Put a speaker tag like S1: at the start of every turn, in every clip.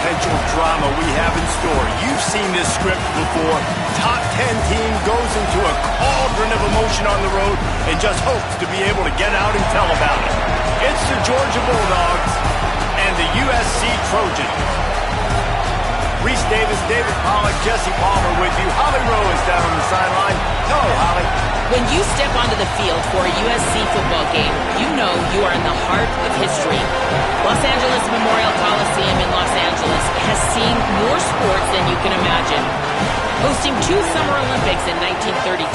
S1: potential drama we have in store. You've seen this script before. Top 10 team goes into a cauldron of emotion on the road and just hopes to be able to get out and tell about it. It's the Georgia Bulldogs and the USC Trojans. Reese Davis, David Pollack, Jesse Palmer with you. Holly Rowe is down on the sideline. Hello, Holly.
S2: When you step onto the field for a USC football game, you know you are in the heart of history. Los Angeles Memorial Coliseum in Los Angeles has seen more sports than you can imagine. Hosting 2 Summer Olympics in 1932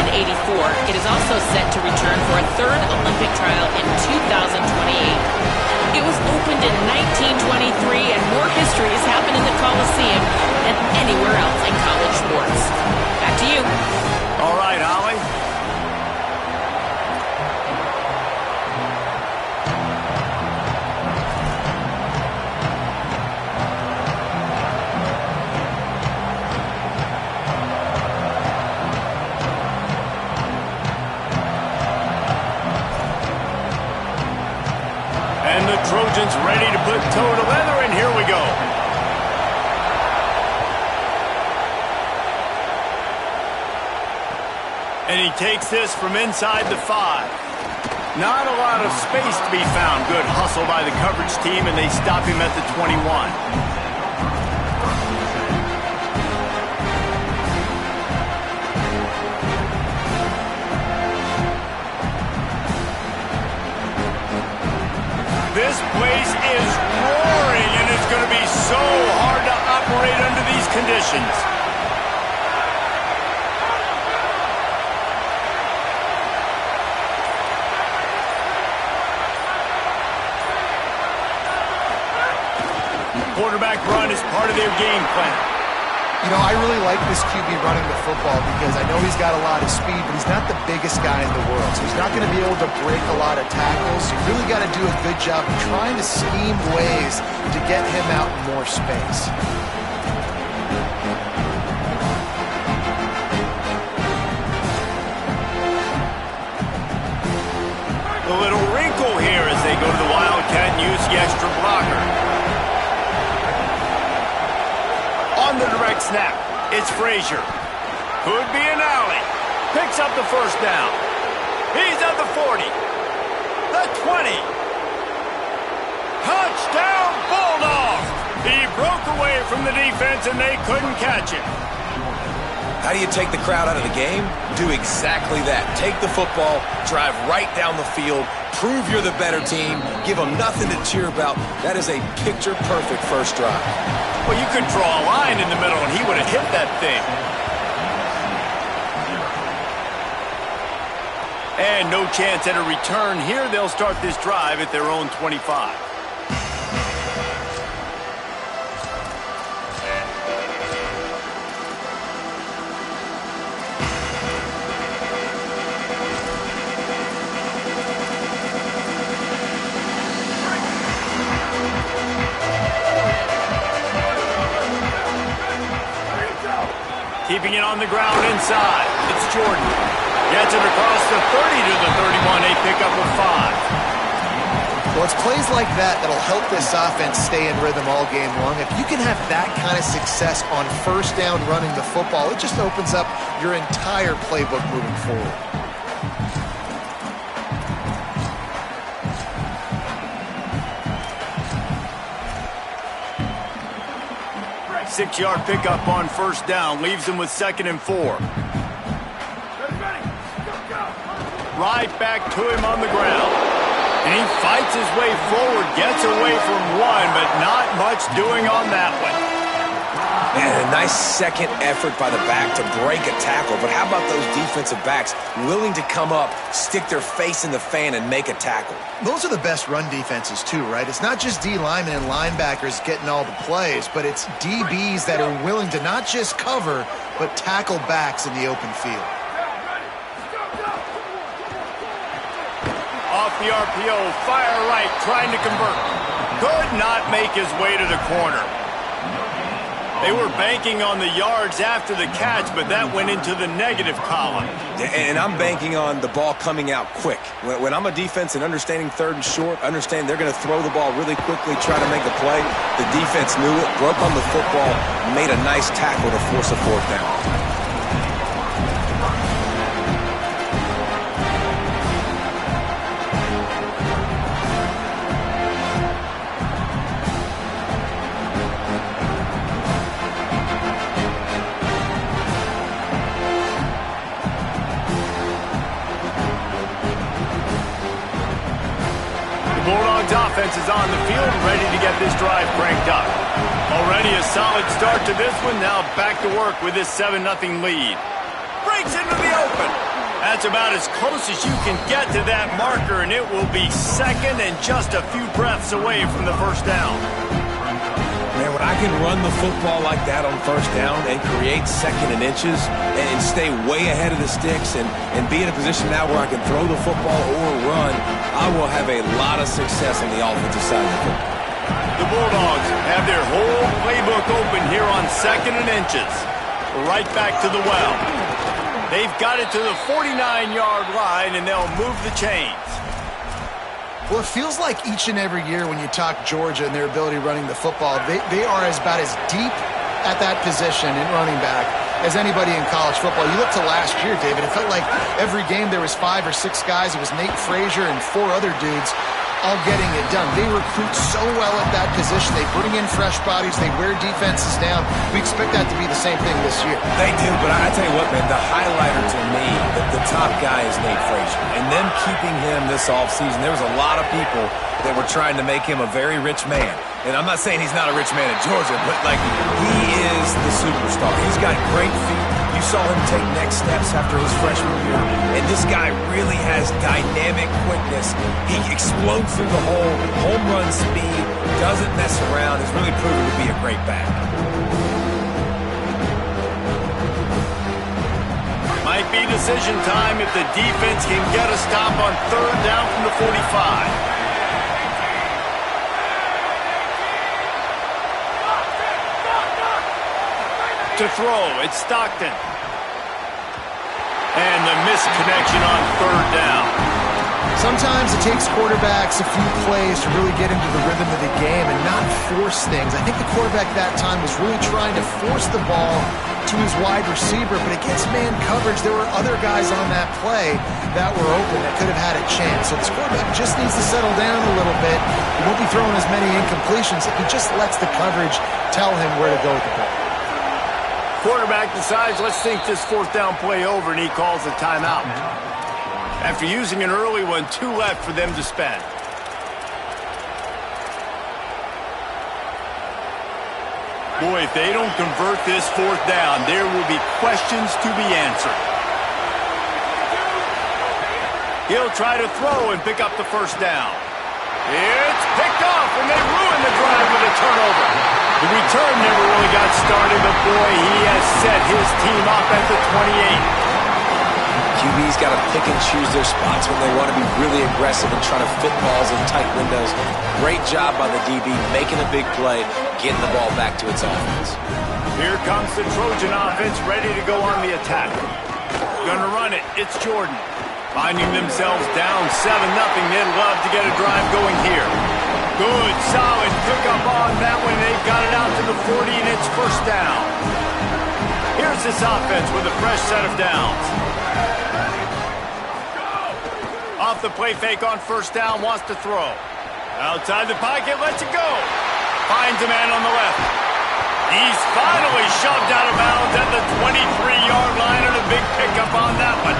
S2: and 84, it is also set to return for a 3rd Olympic trial in 2028. It was opened in 1923, and more history has happened in the Coliseum than anywhere else in college sports. Back to you.
S1: All right, Holly. And the Trojans ready to put toe to leather, and here we go. And he takes this from inside the 5. Not a lot of space to be found. Good hustle by the coverage team, and they stop him at the 21. This place is roaring, and it's going to be so hard to operate under these conditions. Quarterback run is part of their game plan.
S3: You know, I really like this QB running the football because I know he's got a lot of speed, but he's not the biggest guy in the world. So he's not going to be able to break a lot of tackles. You really got to do a good job of trying to scheme ways to get him out in more space.
S1: A little wrinkle here as they go to the Wildcat and use the extra blocker. On the direct snap, it's Frazier. Could be an alley. Picks up the first down. He's at the 40. The 20. Touchdown, Bulldogs! He broke away from the defense and they couldn't catch him.
S4: How do you take the crowd out of the game? Do exactly that. Take the football, drive right down the field, prove you're the better team, give them nothing to cheer about. That is a picture-perfect first drive.
S1: Well, you could draw a line in the middle and he would have hit that thing. And no chance at a return here. They'll start this drive at their own 25. Keeping it on the ground inside. It's Jordan. Gets it across the 30 to the 31. A pickup of 5.
S3: Well, it's plays like that that'll help this offense stay in rhythm all game long. If you can have that kind of success on first down running the football, it just opens up your entire playbook moving forward.
S1: 6-yard pickup on first down. Leaves them with 2nd and 4. Right back to him on the ground. And he fights his way forward, gets away from one, but not much doing on that one.
S4: And a nice second effort by the back to break a tackle. But how about those defensive backs willing to come up, stick their face in the fan, and make a tackle?
S3: Those are the best run defenses too, right? It's not just D linemen and linebackers getting all the plays, but it's DBs that are willing to not just cover, but tackle backs in the open field.
S1: Off the RPO, fire right, trying to convert. Could not make his way to the corner. They were banking on the yards after the catch, but that went into the negative column.
S4: And I'm banking on the ball coming out quick. When I'm a defense and understanding third and short, understand they're going to throw the ball really quickly, try to make a play. The defense knew it, broke on the football, made a nice tackle to force a fourth down.
S1: Bulldogs offense is on the field, ready to get this drive cranked up. Already a solid start to this one. Now back to work with this 7-0 lead. Breaks into the open. That's about as close as you can get to that marker, and it will be second and just a few breaths away from the first down.
S4: Man, when I can run the football like that on first down and create second and inches and stay way ahead of the sticks and be in a position now where I can throw the football or run, I will have a lot of success on the offensive side of the football.
S1: The Bulldogs have their whole playbook open here on second and inches. Right back to the well. They've got it to the 49-yard line, and they'll move the chains.
S3: Well, it feels like each and every year when you talk Georgia and their ability running the football, they are about as deep at that position in running back as anybody in college football. You look to last year, David, it felt like every game there was 5 or 6 guys. It was Nate Frazier and 4 other dudes all getting it done. They recruit so well at that position. They bring in fresh bodies. They wear defenses down. We expect that to be the same thing this year.
S4: They do, but I tell you what, man, the highlighter to me, the top guy is Nate Frazier. And them keeping him this offseason, there was a lot of people that were trying to make him a very rich man. And I'm not saying he's not a rich man at Georgia, but, like, he is the superstar. He's got great feet. You saw him take next steps after his freshman year. And this guy really has dynamic quickness. He explodes through the hole, home run speed, doesn't mess around. Has really proven to be a great back.
S1: Might be decision time if the defense can get a stop on third down from the 45. To throw, it's Stockton. And the misconnection on third down.
S3: Sometimes it takes quarterbacks a few plays to really get into the rhythm of the game and not force things. I think the quarterback that time was really trying to force the ball to his wide receiver, but against man coverage, there were other guys on that play that were open that could have had a chance. So this quarterback just needs to settle down a little bit. He won't be throwing as many incompletions if he just lets the coverage tell him where to go with the ball.
S1: Quarterback decides, let's think this fourth down play over, and he calls a timeout. After using an early one, 2 left for them to spend. Boy, if they don't convert this fourth down, there will be questions to be answered. He'll try to throw and pick up the first down. It's picked off, and they ruin the drive with a turnover. The return never really got started, but boy, he has set his team up at the 28.
S4: QB's got to pick and choose their spots when they want to be really aggressive and try to fit balls in tight windows. Great job by the DB, making a big play, getting the ball back to its offense.
S1: Here comes the Trojan offense, ready to go on the attack. Gonna run it, it's Jordan. Finding themselves down 7-0, they'd love to get a drive going here. Good, solid pickup on that one. They've got it out to the 40, and it's first down. Here's this offense with a fresh set of downs. Off the play fake on first down, wants to throw. Outside the pocket, lets it go. Finds a man on the left. He's finally shoved out of bounds at the 23-yard line, and a big pickup on that one.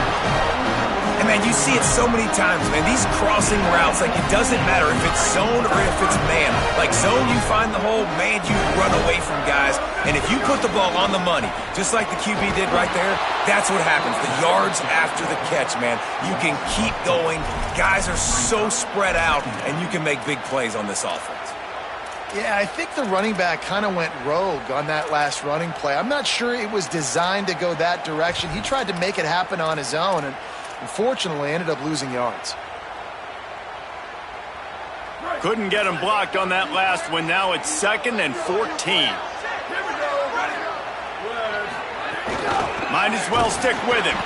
S4: And, man, you see it so many times, man. These crossing routes, like, it doesn't matter if it's zone or if it's man. Like, zone, you find the hole. Man, you run away from guys. And if you put the ball on the money, just like the QB did right there, that's what happens. The yards after the catch, man. You can keep going. Guys are so spread out, and you can make big plays on this offense.
S3: Yeah, I think the running back kind of went rogue on that last running play. I'm not sure it was designed to go that direction. He tried to make it happen on his own, and unfortunately ended up losing yards.
S1: Couldn't get him blocked on that last one. Now it's 2nd and 14. Might as well stick with him.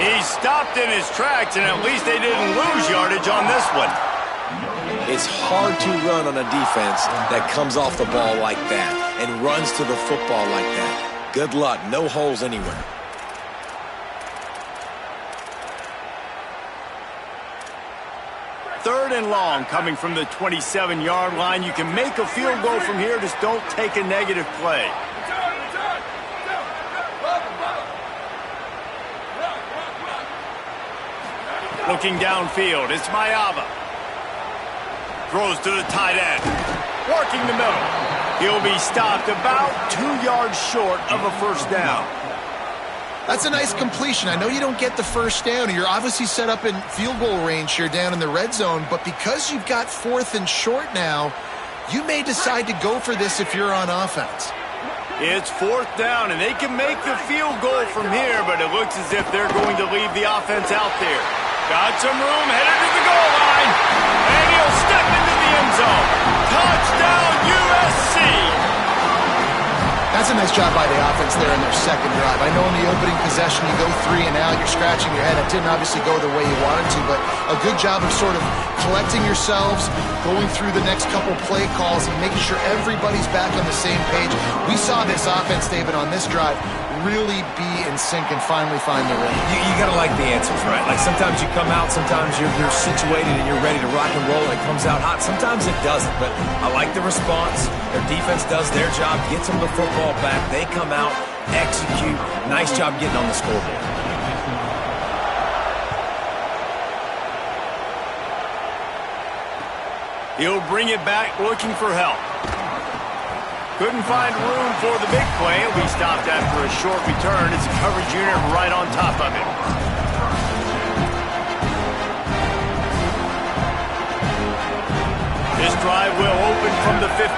S1: He stopped in his tracks, and at least they didn't lose yardage on this one.
S4: It's hard to run on a defense that comes off the ball like that and runs to the football like that. Good luck. No holes anywhere.
S1: Third and long coming from the 27-yard line. You can make a field goal from here. Just don't take a negative play. Looking downfield, it's Mayava. Throws to the tight end. Working the middle. He'll be stopped about 2 yards short of a first down.
S3: That's a nice completion. I know you don't get the first down. You're obviously set up in field goal range here down in the red zone, but because you've got 4th and short now, you may decide to go for this if you're on offense.
S1: It's 4th down, and they can make the field goal from here, but it looks as if they're going to leave the offense out there. Got some room, headed to the goal line, and he'll step into the end zone. Touchdown, USC!
S3: That's a nice job by the offense there in their second drive. I know in the opening possession you go 3 and out, you're scratching your head. It didn't obviously go the way you wanted to, but a good job of sort of collecting yourselves, going through the next couple play calls, and making sure everybody's back on the same page. We saw this offense, David, on this drive really be in sync and finally find the rhythm.
S4: You got to like the answers, right? Like sometimes you come out, sometimes you're situated and you're ready to rock and roll and it comes out hot. Sometimes it doesn't, but I like the response. Their defense does their job, gets them the football back. They come out, execute. Nice job getting on the scoreboard.
S1: He'll bring it back looking for help. Couldn't find room for the big play. He'll be stopped after a short return. It's a coverage unit right on top of it. This drive will open from the 15.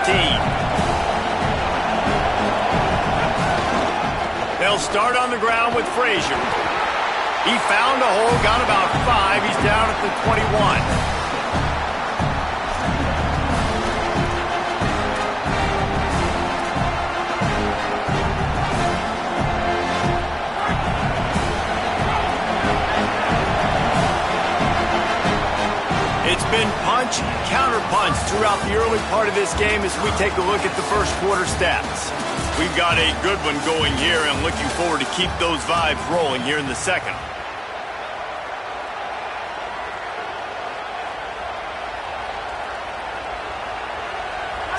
S1: They'll start on the ground with Frazier. He found a hole, got about 5. He's down at the 21. It's been punch, counter-punch throughout the early part of this game as we take a look at the first quarter stats. We've got a good one going here and looking forward to keep those vibes rolling here in the second.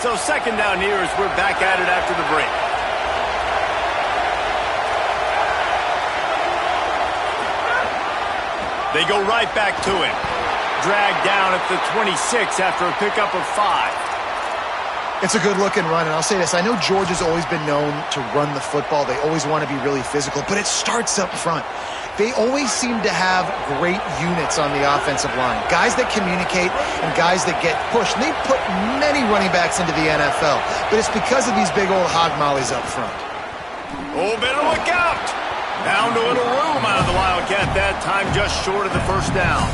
S1: So second down here as we're back at it after the break. They go right back to him. Dragged down at the 26 after a pickup of 5.
S3: It's a good-looking run, and I'll say this. I know Georgia's always been known to run the football. They always want to be really physical, but it starts up front. They always seem to have great units on the offensive line. Guys that communicate and guys that get pushed. And they put many running backs into the NFL, but it's because of these big old hog mollies up front.
S1: Oh, better look out! Found a little room out of the Wildcat that time, just short of the first down.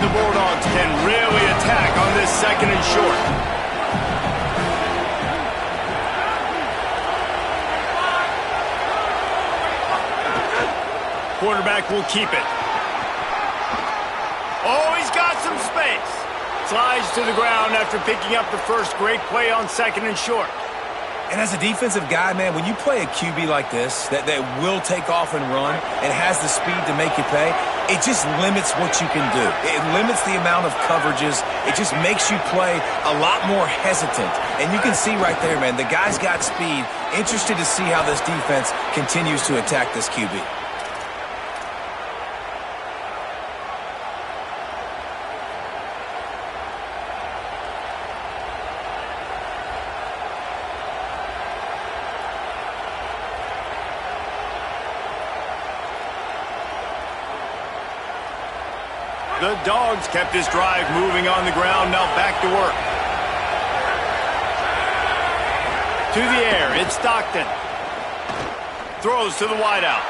S1: The Bulldogs can really attack on this second and short. Quarterback will keep it. Oh, he's got some space. Slides to the ground after picking up the first. Great play on second and short.
S4: And as a defensive guy, man, when you play a QB like this that will take off and run and has the speed to make you pay, it just limits what you can do. It limits the amount of coverages. It just makes you play a lot more hesitant. And you can see right there, man, the guy's got speed. Interested to see how this defense continues to attack this QB.
S1: The Dogs kept this drive moving on the ground, now back to work. To the air, it's Stockton. Throws to the wideout.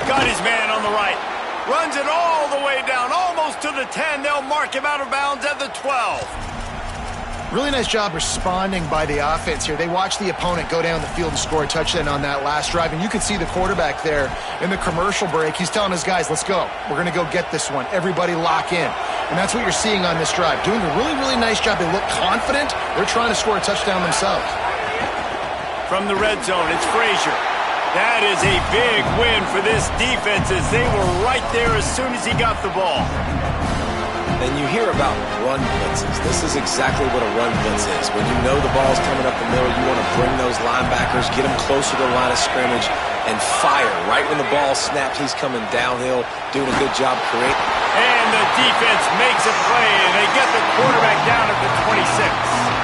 S1: Got his man on the right. Runs it all the way down, almost to the 10. They'll mark him out of bounds at the 12.
S3: Really nice job responding by the offense here. They watched the opponent go down the field and score a touchdown on that last drive, and you can see the quarterback there in the commercial break. He's telling his guys, let's go. We're going to go get this one. Everybody lock in. And that's what you're seeing on this drive. Doing a really, really nice job. They look confident. They're trying to score a touchdown themselves.
S1: From the red zone, it's Frazier. That is a big win for this defense as they were right there as soon as he got the ball.
S4: And you hear about run blitzes. This is exactly what a run blitz is. When you know the ball's coming up the middle, you want to bring those linebackers, get them closer to the line of scrimmage, and fire. Right when the ball snaps, he's coming downhill, doing a good job creating.
S1: And the defense makes a play, and they get the quarterback down at the 26.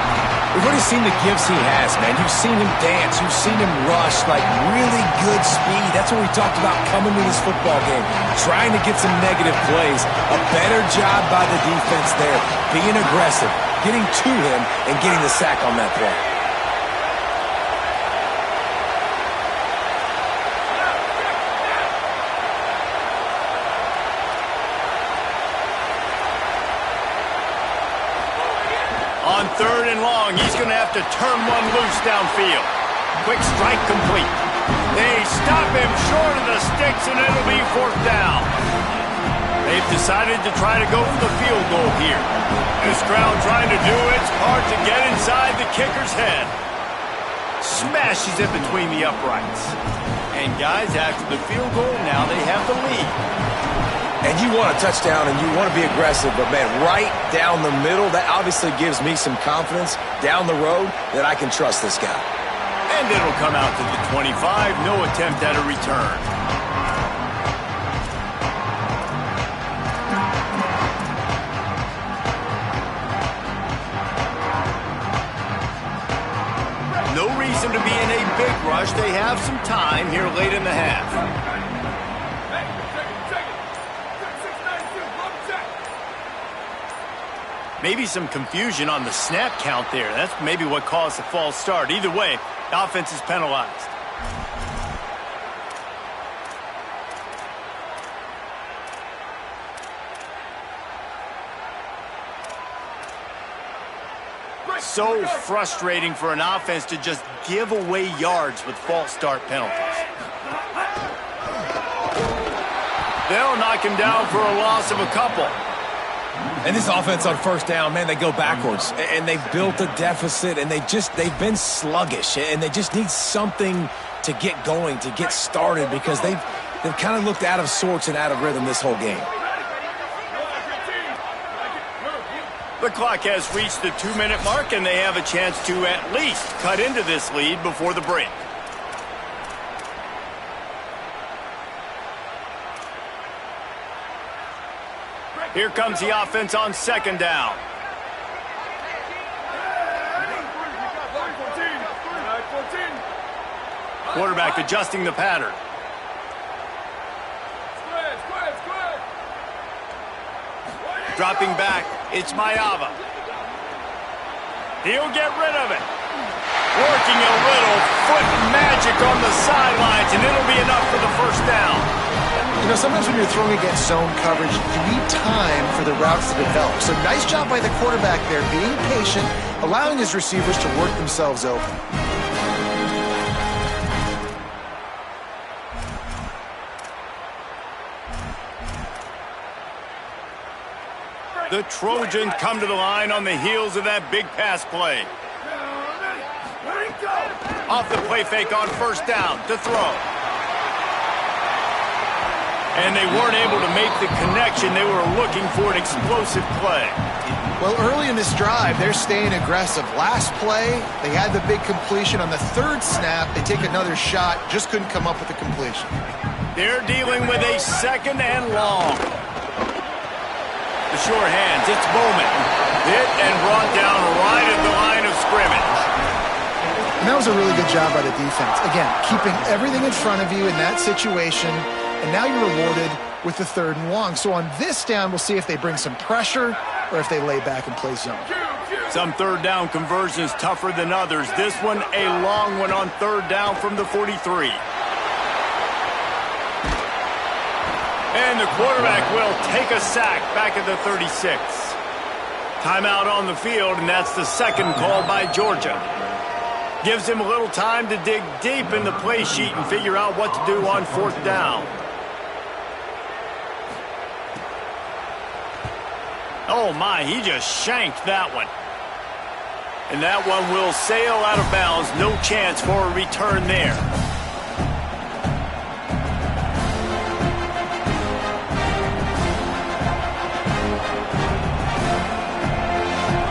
S4: We've already seen the gifts he has, man. You've seen him dance. You've seen him rush, like really good speed. That's what we talked about coming to this football game, trying to get some negative plays. A better job by the defense there, being aggressive, getting to him, and getting the sack on that play.
S1: On 3rd and long, he's going to have to turn one loose downfield. Quick strike complete. They stop him short of the sticks, and it'll be 4th down. They've decided to try to go for the field goal here. This crowd trying to do its part to get inside the kicker's head. Smashes it between the uprights. And guys, after the field goal, now they have the lead.
S4: And you want a touchdown and you want to be aggressive, but man, right down the middle, that obviously gives me some confidence down the road that I can trust this guy.
S1: And it'll come out to the 25, no attempt at a return. No reason to be in a big rush. They have some time here late in the half. Maybe some confusion on the snap count there. That's maybe what caused the false start. Either way, the offense is penalized. So frustrating for an offense to just give away yards with false start penalties. They'll knock him down for a loss of a couple.
S4: And this offense on 1st down, man, they go backwards. And they've built a deficit, and they've been sluggish. And they just need something to get going, to get started, because they've kind of looked out of sorts and out of rhythm this whole game.
S1: The clock has reached the 2-minute mark, and they have a chance to at least cut into this lead before the break. Here comes the offense on 2nd down. Quarterback adjusting the pattern. Dropping back, it's Mayava. He'll get rid of it. Working a little foot magic on the sidelines, and it'll be enough for the 1st down.
S3: You know, sometimes when you're throwing against zone coverage, you need time for the routes to develop. So nice job by the quarterback there, being patient, allowing his receivers to work themselves open.
S1: The Trojans come to the line on the heels of that big pass play. Off the play fake on 1st down to throw. And they weren't able to make the connection. They were looking for an explosive play.
S3: Well, early in this drive, they're staying aggressive. Last play, they had the big completion. On the 3rd snap, they take another shot, just couldn't come up with a completion.
S1: They're dealing with a 2nd and long. The sure hands, it's Bowman. Hit and brought down right at the line of scrimmage.
S3: And that was a really good job by the defense. Again, keeping everything in front of you in that situation. And now you're rewarded with the 3rd and long. So on this down, we'll see if they bring some pressure or if they lay back and play zone.
S1: Some 3rd down conversions tougher than others. This one, a long one on 3rd down from the 43. And the quarterback will take a sack back at the 36. Timeout on the field, and that's the second call by Georgia. Gives him a little time to dig deep in the play sheet and figure out what to do on fourth down. Oh my, he just shanked that one. And that one will sail out of bounds. No chance for a return there.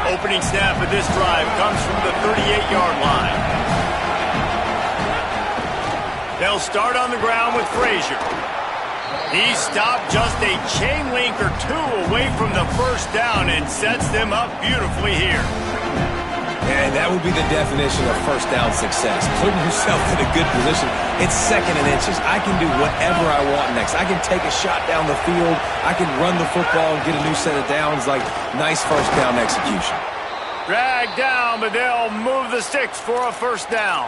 S1: Opening snap of this drive comes from the 38-yard line. They'll start on the ground with Frazier. He stopped just a chain link or two away from the first down and sets them up beautifully here.
S4: And that would be the definition of first down success. Putting yourself in a good position. It's second and inches. I can do whatever I want next. I can take a shot down the field. I can run the football and get a new set of downs. Like, nice first down execution.
S1: Dragged down, but they'll move the sticks for a first down.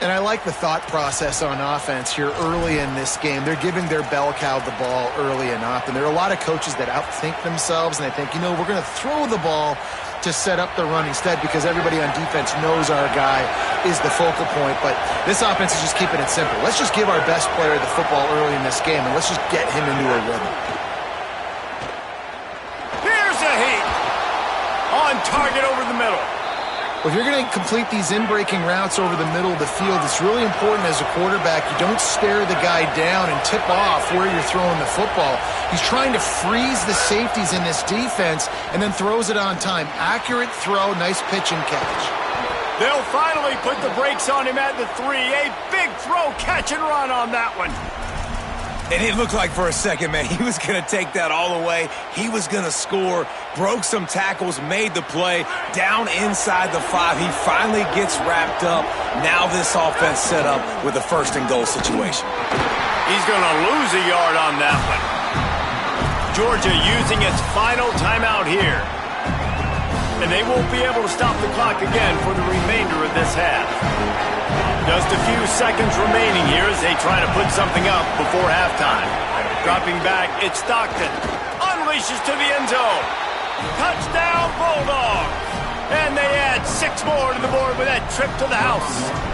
S3: And I like the thought process on offense here early in this game. They're giving their bell cow the ball early and often. There are a lot of coaches that outthink themselves, and they think, you know, we're going to throw the ball to set up the run instead because everybody on defense knows our guy is the focal point. But this offense is just keeping it simple. Let's just give our best player the football early in this game, and let's just get him into a rhythm.
S1: Here's a heat. On target over the middle.
S3: Well, if you're going to complete these in-breaking routes over the middle of the field, it's really important as a quarterback you don't stare the guy down and tip off where you're throwing the football. He's trying to freeze the safeties in this defense and then throws it on time. Accurate throw, nice pitch and catch.
S1: They'll finally put the brakes on him at the 3. A big throw, catch and run on that one.
S4: And it looked like for a second, man, he was going to take that all the way. He was going to score, broke some tackles, made the play, down inside the 5. He finally gets wrapped up. Now this offense set up with a first and goal situation.
S1: He's going to lose a yard on that one. Georgia using its final timeout here. And they won't be able to stop the clock again for the remainder of this half. Just a few seconds remaining here as they try to put something up before halftime. Dropping back, it's Stockton. Unleashes to the end zone. Touchdown, Bulldogs! And they add 6 more to the board with that trip to the house.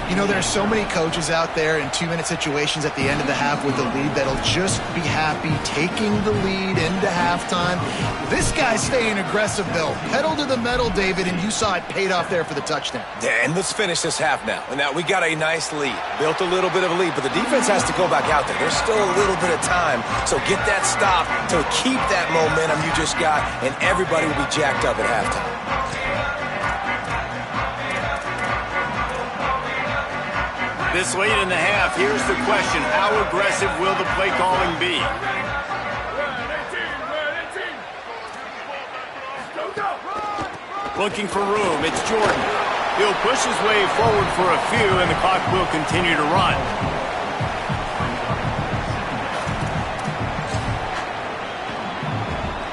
S3: You know, there's so many coaches out there in 2-minute situations at the end of the half with the lead that'll just be happy taking the lead into halftime. This guy's staying aggressive, though. Pedal to the metal, David, and you saw it paid off there for the touchdown.
S4: Yeah, and let's finish this half now. And now we got a nice lead. Built a little bit of a lead, but the defense has to go back out there. There's still a little bit of time. So get that stop to keep that momentum you just got, and everybody will be jacked up at halftime.
S1: This late in the half, here's the question. How aggressive will the play calling be? Looking for room, it's Jordan. He'll push his way forward for a few, and the clock will continue to run.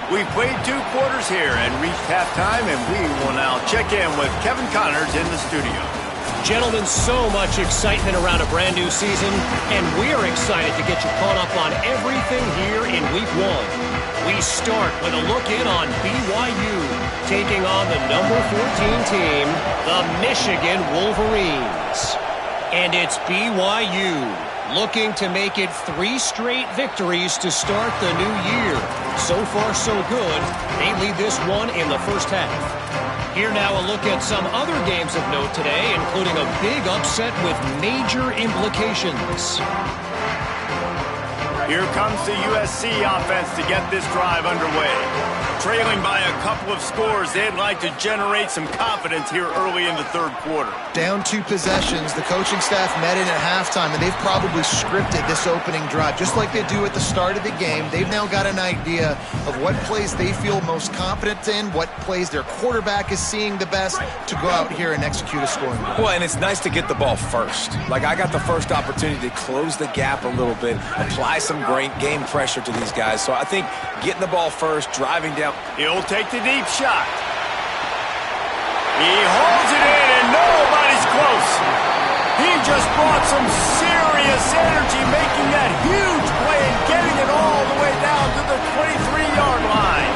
S1: We've played 2 quarters here and reached halftime, and we will now check in with Kevin Connors in the studio.
S5: Gentlemen, so much excitement around a brand new season, and we're excited to get you caught up on everything here in Week 1. We start with a look in on BYU, taking on the number 14 team, the Michigan Wolverines. And it's BYU looking to make it 3 straight victories to start the new year. So far, so good. They lead this one in the first half. Here now a look at some other games of note today, including a big upset with major implications.
S1: Here comes the USC offense to get this drive underway. Trailing by a couple of scores, they'd like to generate some confidence here early in the 3rd quarter.
S3: Down 2 possessions, the coaching staff met in at halftime, and they've probably scripted this opening drive. Just like they do at the start of the game, they've now got an idea of what plays they feel most confident in, what plays their quarterback is seeing the best to go out here and execute a scoring drive.
S4: Well, and it's nice to get the ball first. Like, I got the first opportunity to close the gap a little bit, apply some great game pressure to these guys. So I think getting the ball first, driving down.
S1: He'll take the deep shot. He holds it in, and nobody's close. He just brought some serious energy, making that huge play and getting it all the way down to the 23-yard line.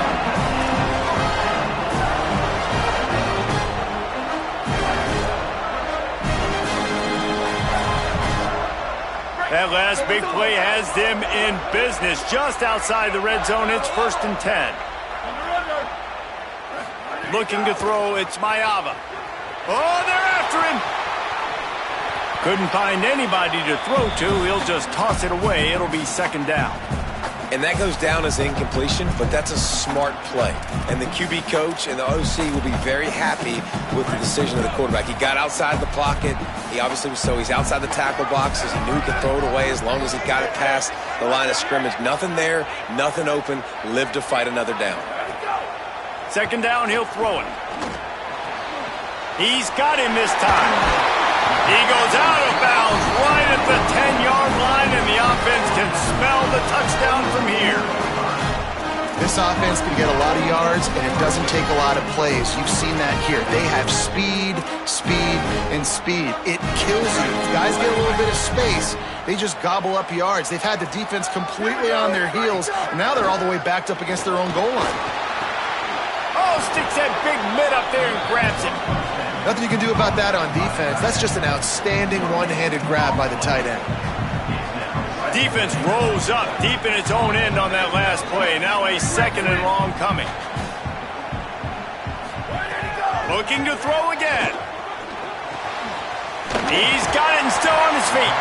S1: That last big play has them in business. Just outside the red zone, it's 1st and 10. Looking to throw, it's Maiava. Oh, they're after him. Couldn't find anybody to throw to. He'll just toss it away. It'll be 2nd down.
S4: And that goes down as incompletion, but that's a smart play. And the QB coach and the OC will be very happy with the decision of the quarterback. He got outside the pocket. He obviously was he's outside the tackle boxes. He knew he could throw it away as long as he got it past the line of scrimmage. Nothing there, nothing open. Live to fight another down.
S1: 2nd down, he'll throw it. He's got him this time. He goes out of bounds right at the 10-yard line, and the offense can smell the touchdown from here.
S3: This offense can get a lot of yards, and it doesn't take a lot of plays. You've seen that here. They have speed, speed, and speed. It kills you. If guys get a little bit of space, they just gobble up yards. They've had the defense completely on their heels, and now they're all the way backed up against their own goal line.
S1: Oh, sticks that big mitt up there and grabs it.
S3: Nothing you can do about that on defense. That's just an outstanding one-handed grab by the tight end.
S1: Defense rolls up deep in its own end on that last play. Now a 2nd and long coming. Looking to throw again. He's got it and still on his feet.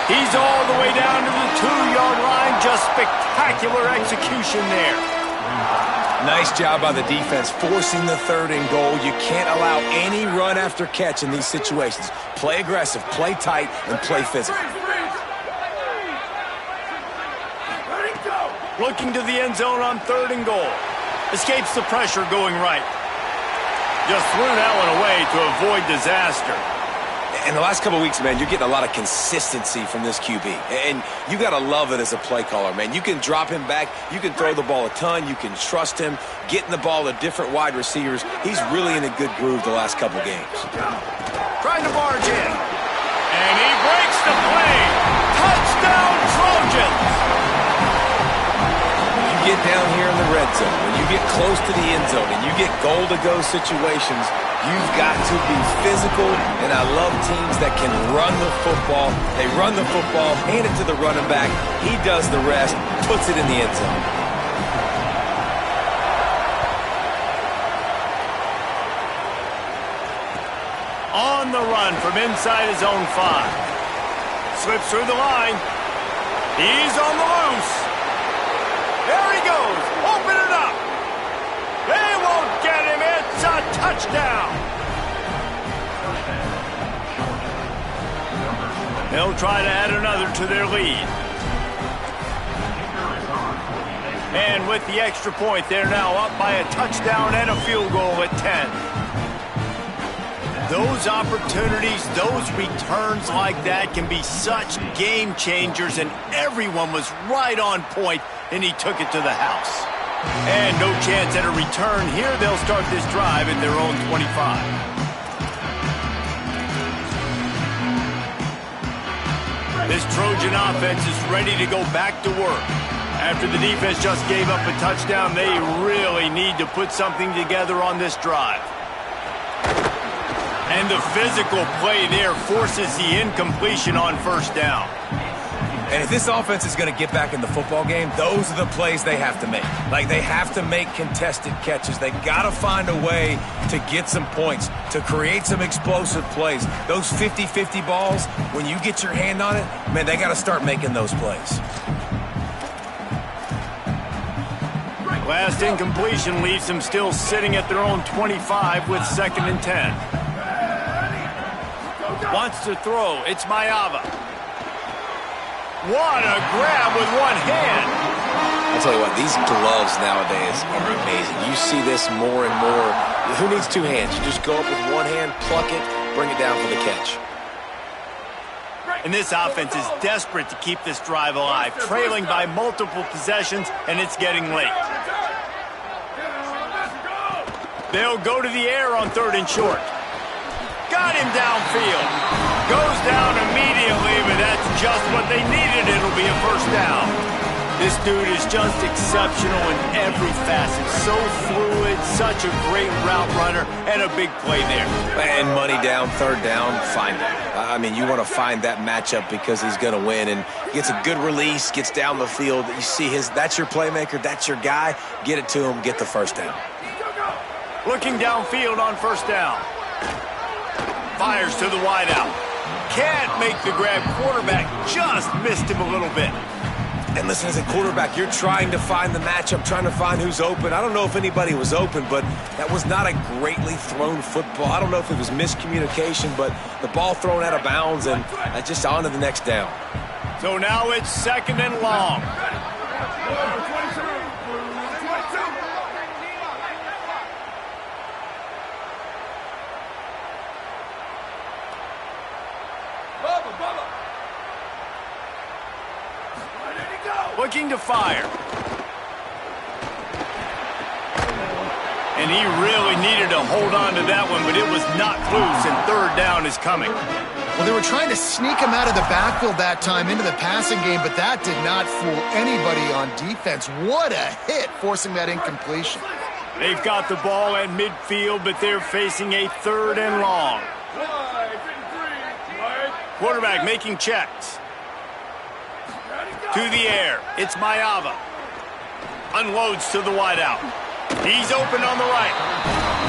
S1: He's all the way down to the 2-yard line. Just spectacular execution there.
S4: Nice job by the defense, forcing the 3rd and goal. You can't allow any run after catch in these situations. Play aggressive, play tight, and play physical.
S1: Looking to the end zone on 3rd and goal. Escapes the pressure going right. Just threw that one away to avoid disaster.
S4: In the last couple of weeks, man, you're getting a lot of consistency from this QB. And you got to love it as a play caller, man. You can drop him back. You can throw the ball a ton. You can trust him. Getting the ball to different wide receivers. He's really in a good groove the last couple of games.
S1: Trying to barge in. And he breaks the play. Touchdown, Trojans!
S4: You get down here in the red zone, when you get close to the end zone, and you get goal-to-go situations, you've got to be physical, and I love teams that can run the football. They run the football, hand it to the running back. He does the rest, puts it in the end zone.
S1: On the run from inside his own 5. Slips through the line. He's on the loose. There he goes. Open it up. They won't get him. It's a touchdown. They'll try to add another to their lead. And with the extra point, they're now up by a touchdown and a field goal at 10. Those opportunities, those returns like that can be such game changers, and everyone was right on point, and he took it to the house. And no chance at a return here. They'll start this drive at their own 25. This Trojan offense is ready to go back to work. After the defense just gave up a touchdown, they really need to put something together on this drive. And the physical play there forces the incompletion on 1st down.
S4: And if this offense is going to get back in the football game, those are the plays they have to make. Like, they have to make contested catches. They got to find a way to get some points, to create some explosive plays. Those 50-50 balls, when you get your hand on it, man, they got to start making those plays.
S1: Last incompletion leaves them still sitting at their own 25 with 2nd and 10. Wants to throw. It's Maiava. What a grab with one hand.
S4: I'll tell you what, these gloves nowadays are amazing. You see this more and more. Who needs 2 hands? You just go up with one hand, pluck it, bring it down for the catch.
S1: And this offense is desperate to keep this drive alive, trailing by multiple possessions, and it's getting late. They'll go to the air on 3rd and short. Got him downfield. Goes down just what they needed. It'll be a first down. This dude is just exceptional in every facet. So fluid, such a great route runner, and a big play there.
S4: And money down, third down, find him. I mean, you want to find that matchup because he's going to win, and gets a good release, gets down the field. You see that's your playmaker, that's your guy. Get it to him, get the first down.
S1: Looking downfield on first down. Fires to the wideout. Can't make the grab. Quarterback just missed him a little bit.
S4: And listen, as a quarterback, you're trying to find the matchup, trying to find who's open. I don't know if anybody was open, but that was not a greatly thrown football. I don't know if it was miscommunication, but the ball thrown out of bounds and just on to the next down.
S1: So now it's second and long. Looking to fire. And he really needed to hold on to that one, but it was knocked loose, and third down is coming.
S3: Well, they were trying to sneak him out of the backfield that time into the passing game, but that did not fool anybody on defense. What a hit, forcing that incompletion.
S1: They've got the ball at midfield, but they're facing a third and long. Quarterback making checks. To the air, it's Mayava. Unloads to the wideout. He's open on the right.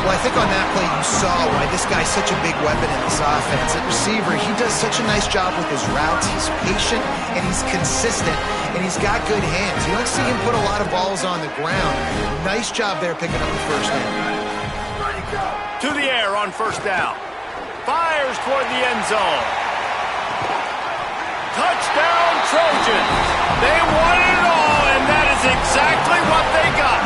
S3: Well, I think on that play you saw why this guy's such a big weapon in this offense. At receiver, he does such a nice job with his routes. He's patient, and he's consistent, and he's got good hands. You don't see him put a lot of balls on the ground. Nice job there picking up the first down.
S1: To the air on first down. Fires toward the end zone. Touchdown, Trojans. They wanted it all, and that is exactly what they got.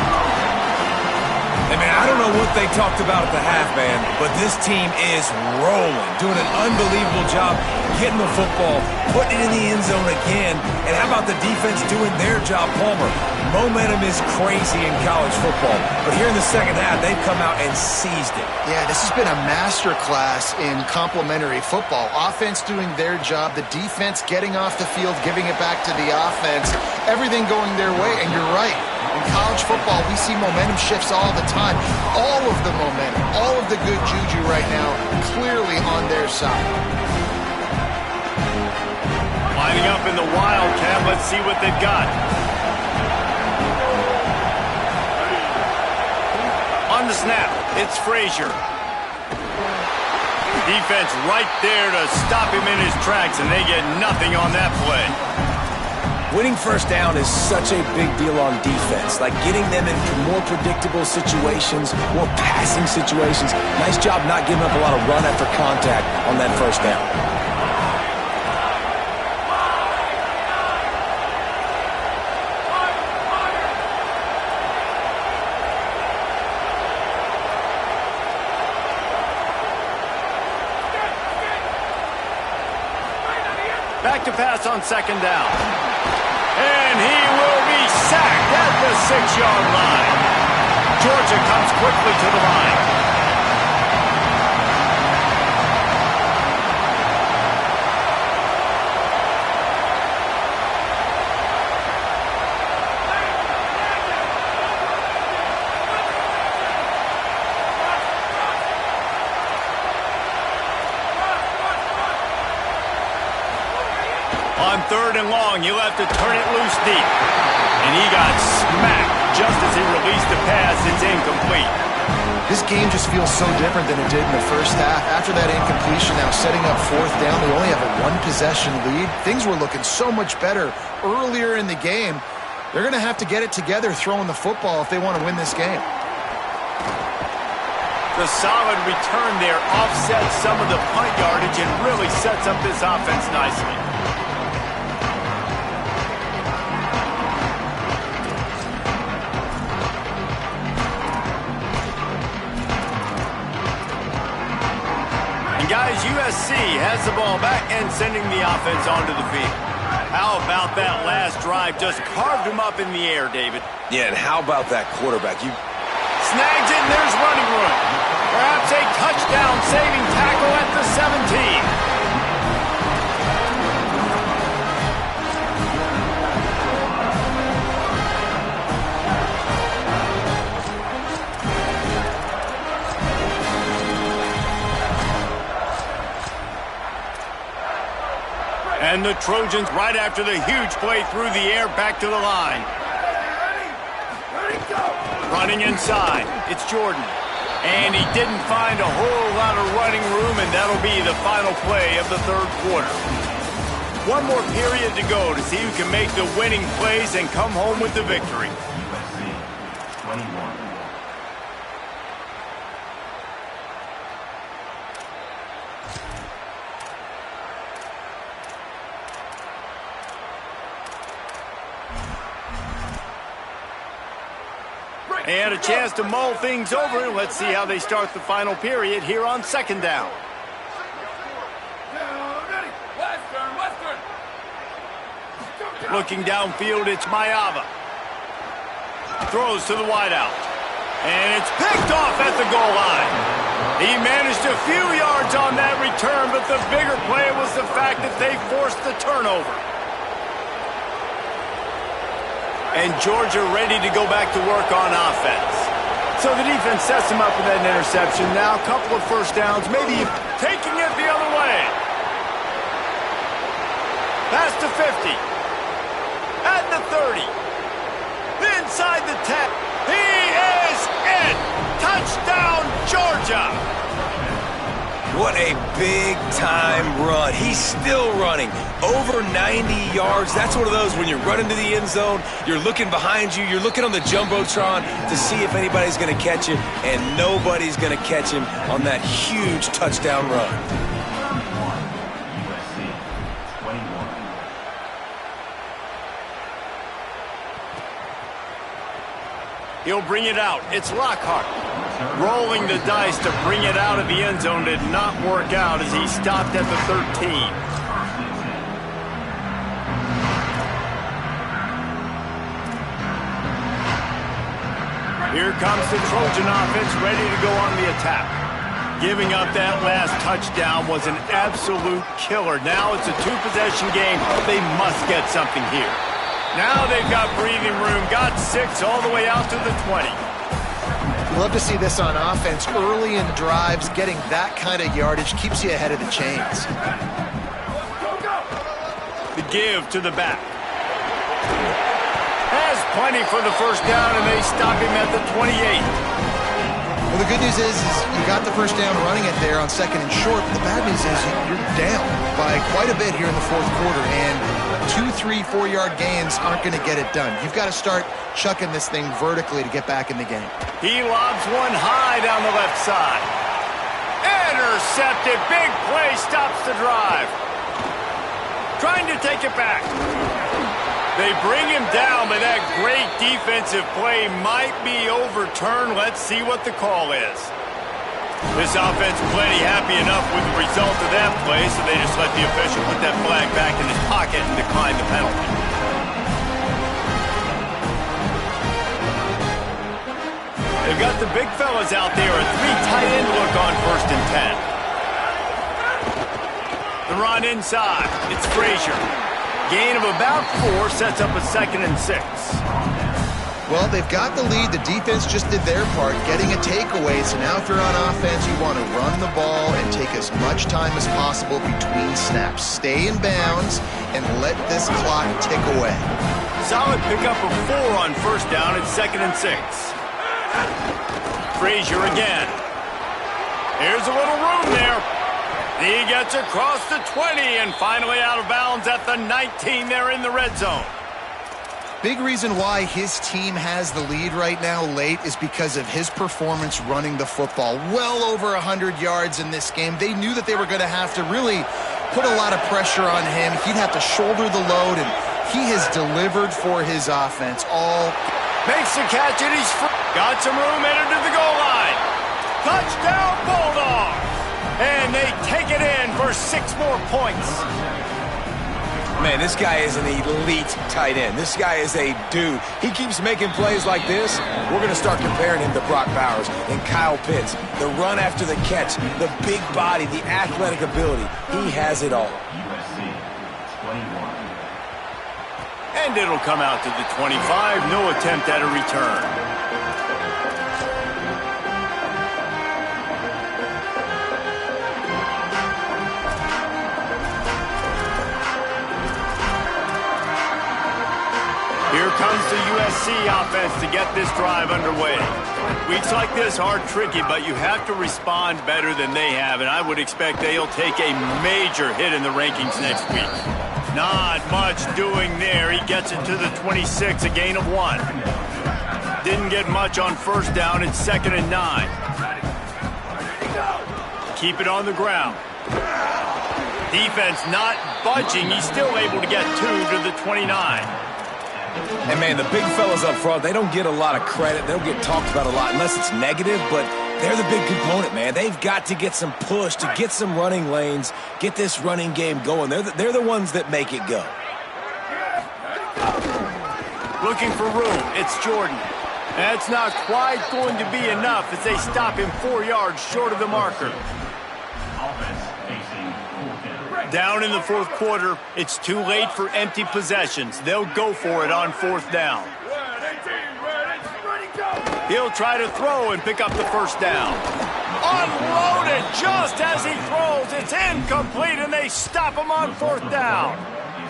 S4: Hey, man, I don't know what they talked about at the half, man, but this team is rolling, doing an unbelievable job getting the football, putting it in the end zone again, and how about the defense doing their job, Palmer? Momentum is crazy in college football, but here in the second half, they've come out and seized it.
S3: Yeah, this has been a master class in complementary football. Offense doing their job, the defense getting off the field, giving it back to the offense, everything going their way, and you're right. In college football, we see momentum shifts all the time. All of the momentum, all of the good juju right now, clearly on their side.
S1: Lining up in the Wildcat, let's see what they've got. On the snap, it's Frazier. Defense right there to stop him in his tracks, and they get nothing on that play.
S4: Winning first down is such a big deal on defense, like getting them into more predictable situations, more passing situations. Nice job not giving up a lot of run after contact on that first down.
S1: Back to pass on second down. And he will be sacked at the 6-yard line. Georgia comes quickly to the line. On third and long, you'll have to turn it loose deep. And he got smacked just as he released the pass. It's incomplete.
S3: This game just feels so different than it did in the first half. After that incompletion, now setting up fourth down, they only have a one-possession lead. Things were looking so much better earlier in the game. They're going to have to get it together throwing the football if they want to win this game.
S1: The solid return there offsets some of the punt yardage and really sets up this offense nicely. Guys, USC has the ball back and sending the offense onto the field. How about that last drive? Just carved him up in the air, David.
S4: Yeah, and how about that quarterback?
S1: Snags it, and there's running room. Perhaps a touchdown saving tackle at the 17. And the Trojans right after the huge play through the air back to the line. Running inside, it's Jordan. And he didn't find a whole lot of running room, and that'll be the final play of the third quarter. One more period to go to see who can make the winning plays and come home with the victory.
S6: USC 21.
S1: And a chance to mull things over. Let's see how they start the final period here on second down. Looking downfield, it's Mayava. Throws to the wideout. And it's picked off at the goal line. He managed a few yards on that return, but the bigger play was the fact that they forced the turnover. And Georgia ready to go back to work on offense. So the defense sets him up with that interception. Now a couple of first downs, maybe taking it the other way. Pass to 50. At the 30. Inside the 10. He is in. Touchdown, Georgia.
S4: What a big-time run. He's still running. Over 90 yards. That's one of those when you're running to the end zone, you're looking behind you, you're looking on the Jumbotron to see if anybody's going to catch him, and nobody's going to catch him on that huge touchdown run.
S6: USC 21.
S1: He'll bring it out. It's Lockhart. Rolling the dice to bring it out of the end zone did not work out as he stopped at the 13. Here comes the Trojan offense ready to go on the attack. Giving up that last touchdown was an absolute killer. Now it's a two-possession game. They must get something here. Now they've got breathing room. Got 6 all the way out to the 20.
S3: Love to see this on offense. Early in drives, getting that kind of yardage keeps you ahead of the chains.
S1: The give to the back. Has plenty for the first down, and they stop him at the 28.
S3: Well, the good news is you got the first down running it there on second and short. But the bad news is you're down by quite a bit here in the fourth quarter, and 2, 3, 4-yard gains aren't going to get it done. You've got to start chucking this thing vertically to get back in the game.
S1: He lobs one high down the left side. Intercepted. Big play stops the drive. Trying to take it back. They bring him down, but that great defensive play might be overturned. Let's see what the call is. This offense plenty happy enough with the result of that play, so they just let the official put that flag back in his pocket and decline the penalty. They've got the big fellas out there, a 3 tight end look on 1st and 10. The run inside. It's Frazier. Gain of about 4 sets up a 2nd and 6.
S3: Well, they've got the lead. The defense just did their part, getting a takeaway. So now if you're on offense, you want to run the ball and take as much time as possible between snaps. Stay in bounds and let this clock tick away.
S1: Solid pickup of 4 on 1st down. It's 2nd and 6. Frazier again. Here's a little room there. He gets across the 20 and finally out of bounds at the 19 there in the red zone.
S3: Big reason why his team has the lead right now late is because of his performance running the football. Well over 100 yards in this game. They knew that they were going to have to really put a lot of pressure on him. He'd have to shoulder the load, and he has delivered for his offense.
S1: Makes the catch, and he's free. Got some room, entered to the goal line. Touchdown, Bulldogs! And they take it in for 6 more points.
S4: Man, this guy is an elite tight end. This guy is a dude. He keeps making plays like this. We're going to start comparing him to Brock Bowers and Kyle Pitts. The run after the catch, the big body, the athletic ability. He has it all.
S6: USC 21.
S1: And it'll come out to the 25. No attempt at a return. Here comes the USC offense to get this drive underway. Weeks like this are tricky, but you have to respond better than they have, and I would expect they'll take a major hit in the rankings next week. Not much doing there. He gets it to the 26, a gain of 1. Didn't get much on first down. It's 2nd and 9. Keep it on the ground. Defense not budging. He's still able to get 2 to the 29.
S4: And, man, the big fellas up front, they don't get a lot of credit. They don't get talked about a lot unless it's negative, but they're the big component, man. They've got to get some push, to get some running lanes, get this running game going. They're the ones that make it go.
S1: Looking for room. It's Jordan. That's not quite going to be enough as they stop him 4 yards short of the marker. Down in the fourth quarter, it's too late for empty possessions. They'll go for it on 4th down. He'll try to throw and pick up the first down. Unloaded just as he throws. It's incomplete, and they stop him on 4th down.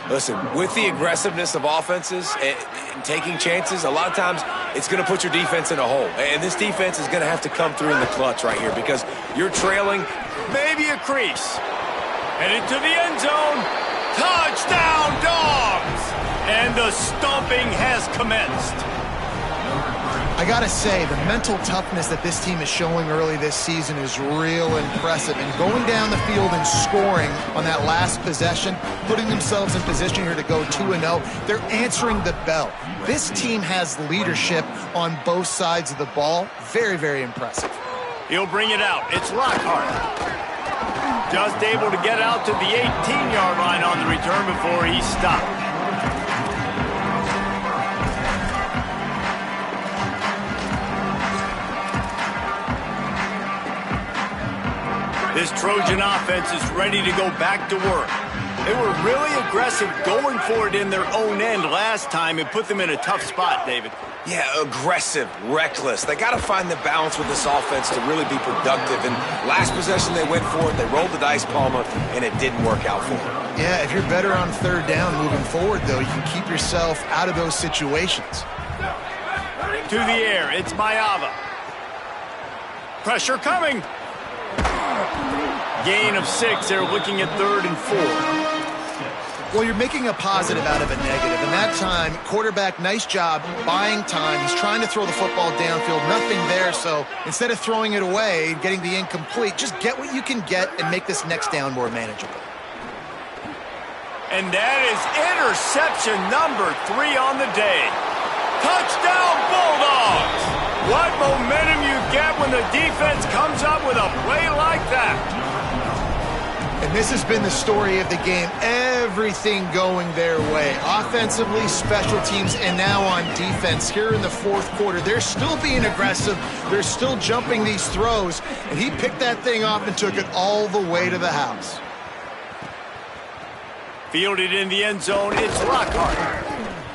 S4: Listen, with the aggressiveness of offenses and taking chances, a lot of times it's going to put your defense in a hole. And this defense is going to have to come through in the clutch right here because you're trailing.
S1: Maybe a crease. Headed to the end zone. Touchdown, Dogs! And the stomping has commenced.
S3: I gotta say, the mental toughness that this team is showing early this season is real impressive. And going down the field and scoring on that last possession, putting themselves in position here to go 2-0, they're answering the bell. This team has leadership on both sides of the ball. Very, very impressive.
S1: He'll bring it out. It's Lockhart. Just able to get out to the 18-yard line on the return before he stopped. This Trojan offense is ready to go back to work. They were really aggressive going for it in their own end last time and put them in a tough spot, David.
S4: Yeah, aggressive, reckless. They got to find the balance with this offense to really be productive. And last possession they went for it, they rolled the dice, Palmer, and it didn't work out for them.
S3: Yeah, if you're better on 3rd down moving forward, though, you can keep yourself out of those situations.
S1: To the air, it's Mayava. Pressure coming. Gain of 6. They're looking at 3rd and 4.
S3: Well, you're making a positive out of a negative. And that time, quarterback, nice job buying time. He's trying to throw the football downfield. Nothing there. So instead of throwing it away, getting the incomplete, just get what you can get and make this next down more manageable.
S1: And that is interception number 3 on the day. Touchdown, Bulldogs! What momentum you get when the defense comes up with a play like that.
S3: And this has been the story of the game. Everything going their way. Offensively, special teams, and now on defense. Here in the fourth quarter, they're still being aggressive. They're still jumping these throws. And he picked that thing off and took it all the way to the house.
S1: Fielded in the end zone, it's Lockhart.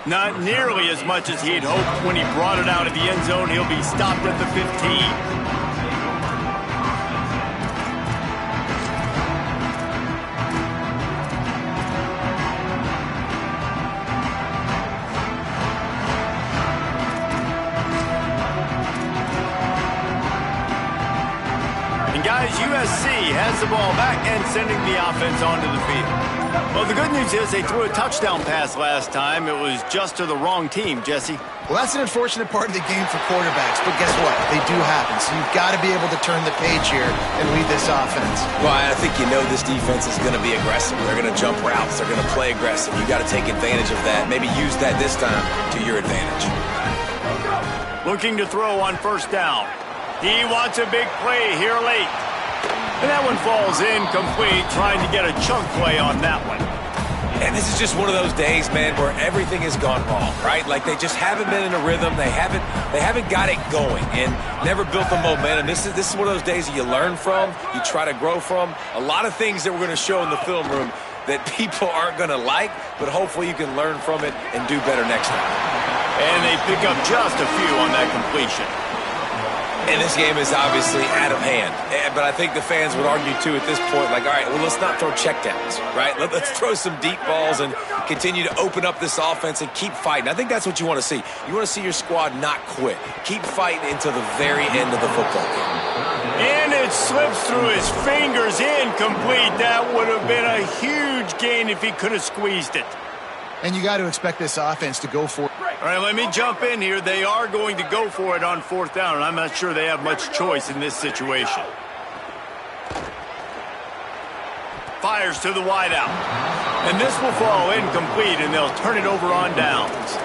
S1: Not nearly as much as he'd hoped when he brought it out of the end zone. He'll be stopped at the 15. Guys, USC has the ball back and sending the offense onto the field. Well, the good news is they threw a touchdown pass last time. It was just to the wrong team, Jesse.
S3: Well, that's an unfortunate part of the game for quarterbacks, but guess what? They do happen, so you've got to be able to turn the page here and lead this offense.
S4: Well, I think you know this defense is going to be aggressive. They're going to jump routes. They're going to play aggressive. You got to take advantage of that. Maybe use that this time to your advantage.
S1: Looking to throw on first down. He wants a big play here late. And that one falls incomplete, trying to get a chunk play on that one.
S4: And this is just one of those days, man, where everything has gone wrong, right? Like they just haven't been in a rhythm. They haven't got it going and never built the momentum. This is one of those days that you learn from, you try to grow from. A lot of things that we're going to show in the film room that people aren't going to like, but hopefully you can learn from it and do better next time.
S1: And they pick up just a few on that completion.
S4: And this game is obviously out of hand. But I think the fans would argue, too, at this point, like, all right, well, let's not throw checkdowns, right? Let's throw some deep balls and continue to open up this offense and keep fighting. I think that's what you want to see. You want to see your squad not quit. Keep fighting until the very end of the football game.
S1: And it slips through his fingers, incomplete. That would have been a huge gain if he could have squeezed it.
S3: And you got to expect this offense to go for it.
S1: All right, let me jump in here. They are going to go for it on 4th down, and I'm not sure they have much choice in this situation. Fires to the wideout. And this will fall incomplete, and they'll turn it over on downs.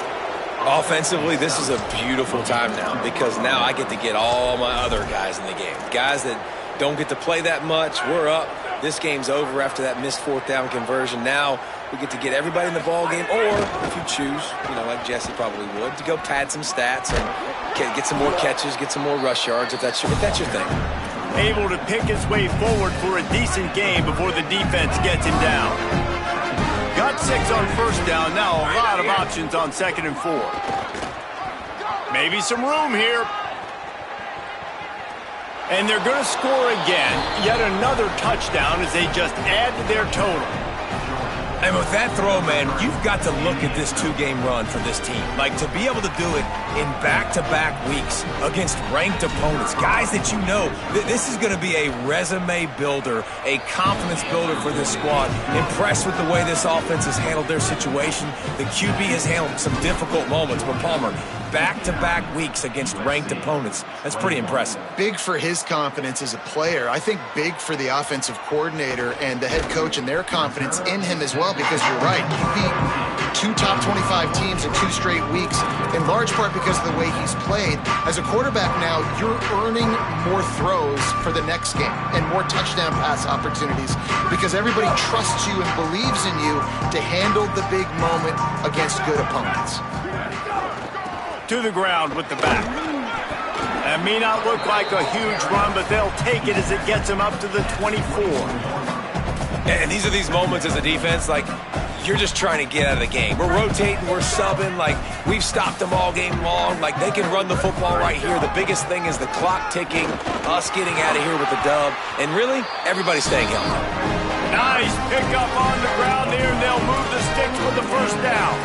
S4: Offensively, this is a beautiful time now because now I get to get all my other guys in the game. Guys that don't get to play that much. We're up. This game's over after that missed 4th down conversion. Now we get to get everybody in the ball game, or if you choose, like Jesse probably would, to go pad some stats and get some more catches, get some more rush yards if that's your thing.
S1: Able to pick his way forward for a decent game before the defense gets him down. Got 6 on 1st down. Now a lot of options on 2nd and 4. Maybe some room here. And they're going to score again. Yet another touchdown as they just add to their total.
S4: And with that throw, man, you've got to look at this 2-game run for this team. Like, to be able to do it in back-to-back weeks against ranked opponents, guys that you know, this is going to be a resume builder, a confidence builder for this squad. Impressed with the way this offense has handled their situation. The QB has handled some difficult moments, but Palmer, back-to-back weeks against ranked opponents. That's pretty impressive.
S3: Big for his confidence as a player. I think big for the offensive coordinator and the head coach and their confidence in him as well, because you're right. You beat 2 top 25 teams in 2 straight weeks, in large part because of the way he's played. As a quarterback now, you're earning more throws for the next game and more touchdown pass opportunities because everybody trusts you and believes in you to handle the big moment against good opponents.
S1: To the ground with the back. That may not look like a huge run, but they'll take it as it gets them up to the 24.
S4: And these are these moments as a defense, like, you're just trying to get out of the game. We're rotating, we're subbing, like, we've stopped them all game long. Like, they can run the football right here. The biggest thing is the clock ticking, us getting out of here with the dub, and really, everybody staying healthy.
S1: Nice pickup on the ground there, and they'll move the sticks with the 1st down.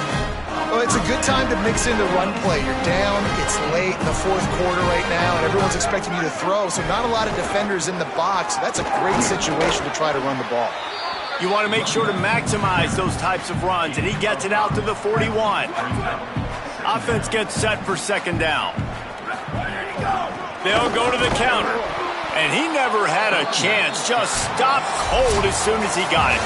S3: Well, it's a good time to mix in the run play. You're down, it's late in the 4th quarter right now, and everyone's expecting you to throw, so not a lot of defenders in the box. That's a great situation to try to run the ball.
S1: You want to make sure to maximize those types of runs, and he gets it out to the 41. Offense gets set for 2nd down. They'll go to the counter, and he never had a chance. Just stopped cold as soon as he got it.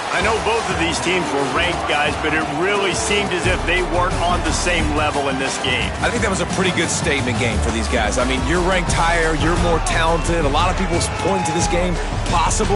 S1: I know both of these teams were ranked, guys, but it really seemed as if they weren't on the same level in this game.
S4: I think that was a pretty good statement game for these guys. I mean, you're ranked higher, you're more talented. A lot of people point to this game possible.